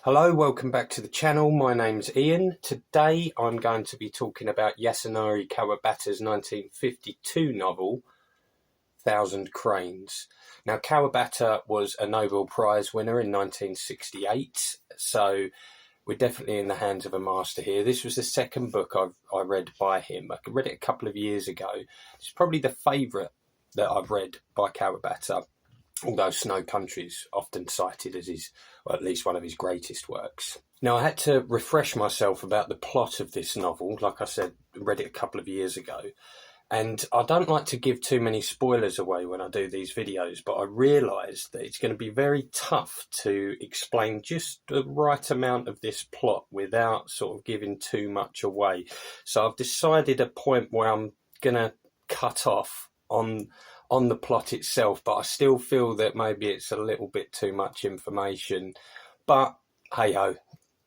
Hello, welcome back to the channel. My name's Ian. Today I'm going to be talking about Yasunari Kawabata's 1952 novel, Thousand Cranes. Now, Kawabata was a Nobel Prize winner in 1968, so we're definitely in the hands of a master here. This was the second book I read by him. I read it a couple of years ago. It's probably the favourite that I've read by Kawabata, although Snow Country is often cited as or at least one of his greatest works. Now, I had to refresh myself about the plot of this novel. Like I said, read it a couple of years ago. And I don't like to give too many spoilers away when I do these videos, but I realised that it's going to be very tough to explain just the right amount of this plot without sort of giving too much away. So I've decided a point where I'm going to cut off on the plot itself, but I still feel that maybe it's a little bit too much information. But hey ho,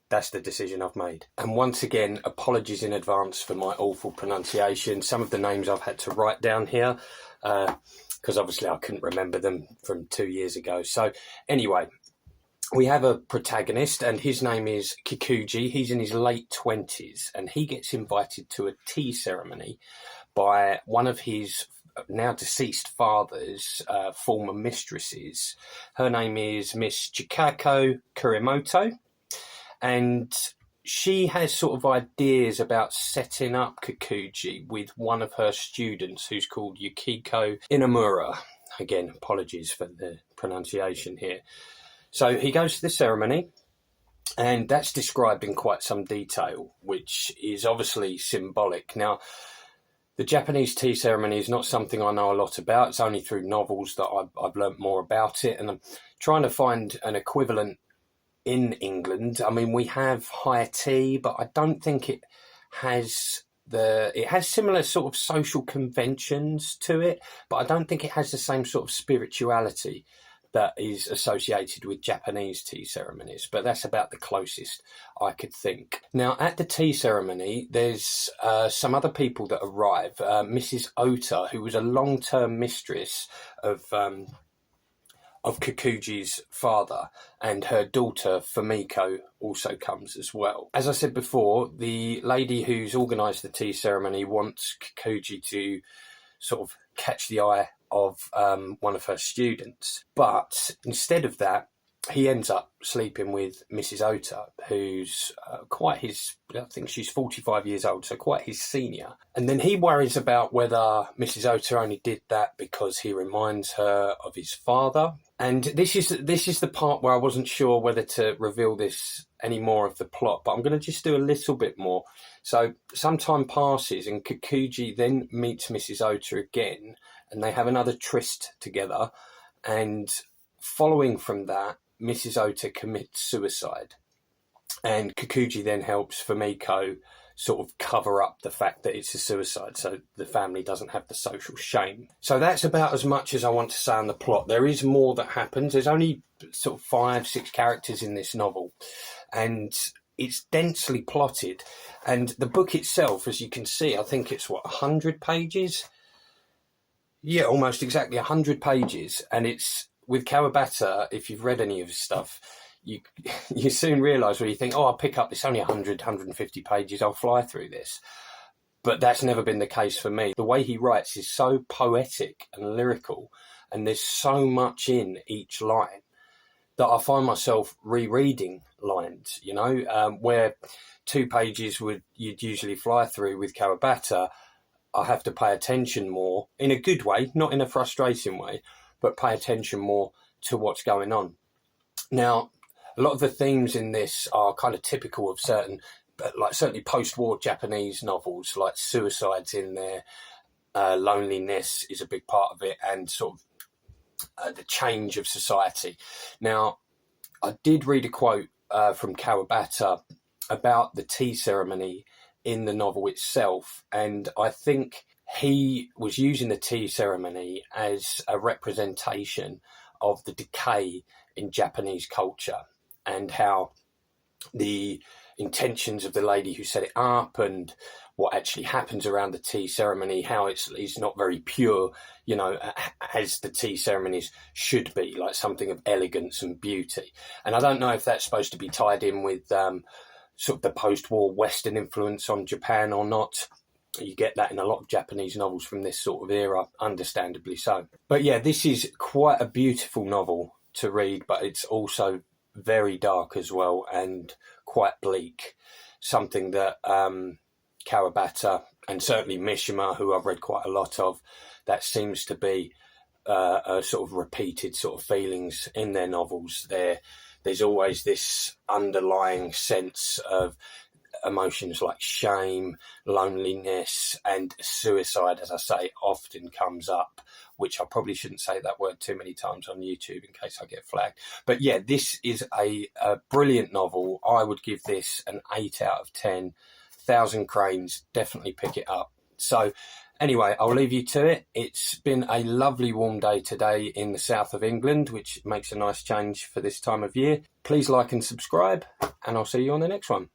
that's the decision I've made. And once again, apologies in advance for my awful pronunciation. Some of the names I've had to write down here because obviously I couldn't remember them from 2 years ago. So anyway, we have a protagonist and his name is Kikuji. He's in his late 20s and he gets invited to a tea ceremony by one of his now deceased father's former mistresses. Her name is Miss Chikako Kurimoto, and she has sort of ideas about setting up Kikuji with one of her students who's called Yukiko Inamura. Again, apologies for the pronunciation here. So he goes to the ceremony, and that's described in quite some detail, which is obviously symbolic. Now, the Japanese tea ceremony is not something I know a lot about. It's only through novels that I've learnt more about it, and I'm trying to find an equivalent in England. I mean, we have high tea, but I don't think it has similar sort of social conventions to it, but I don't think it has the same sort of spirituality that is associated with Japanese tea ceremonies, but that's about the closest I could think. Now, at the tea ceremony, there's some other people that arrive. Mrs. Ota, who was a long-term mistress of Kikuji's father, and her daughter Fumiko also comes as well. As I said before, the lady who's organised the tea ceremony wants Kikuji to sort of catch the eye of one of her students, but instead of that, he ends up sleeping with Mrs. Ota, who's quite his, I think she's 45 years old, so quite his senior. And then he worries about whether Mrs. Ota only did that because he reminds her of his father. And this is the part where I wasn't sure whether to reveal this any more of the plot, but I'm going to just do a little bit more. So some time passes and Kikuji then meets Mrs. Ota again, and they have another tryst together. And following from that, Mrs. Ota commits suicide, and Kikuji then helps Fumiko sort of cover up the fact that it's a suicide so the family doesn't have the social shame. So that's about as much as I want to say on the plot. There is more that happens. There's only sort of 5-6 characters in this novel, and it's densely plotted. And the book itself, as you can see, I think it's 100 pages? Yeah, almost exactly 100 pages. And it's with Kawabata, if you've read any of his stuff, you soon realise where you think, oh, I'll pick up this, only 100, 150 pages, I'll fly through this. But that's never been the case for me. The way he writes is so poetic and lyrical, and there's so much in each line that I find myself rereading lines, where 2 pages you'd usually fly through with Kawabata. I have to pay attention more, in a good way, not in a frustrating way, but pay attention more to what's going on. Now, a lot of the themes in this are kind of typical of certainly post-war Japanese novels, like suicide's in there, loneliness is a big part of it, and sort of the change of society. Now, I did read a quote from Kawabata about the tea ceremony in the novel itself, and I think he was using the tea ceremony as a representation of the decay in Japanese culture, and how the intentions of the lady who set it up and what actually happens around the tea ceremony, how it's not very pure, you know, as the tea ceremonies should be, like something of elegance and beauty. And I don't know if that's supposed to be tied in with sort of the post-war Western influence on Japan or not. You get that in a lot of Japanese novels from this sort of era, understandably so. But yeah, this is quite a beautiful novel to read, but it's also very dark as well and quite bleak. Something that Kawabata and certainly Mishima, who I've read quite a lot of, that seems to be a sort of repeated sort of feelings in their novels. There's always this underlying sense of emotions like shame, loneliness, and suicide, as I say, often comes up, which I probably shouldn't say that word too many times on YouTube in case I get flagged. But yeah, this is a brilliant novel. I would give this an 8 out of 10. 1,000 Cranes, definitely pick it up. So anyway, I'll leave you to it. It's been a lovely warm day today in the south of England, which makes a nice change for this time of year. Please like and subscribe, and I'll see you on the next one.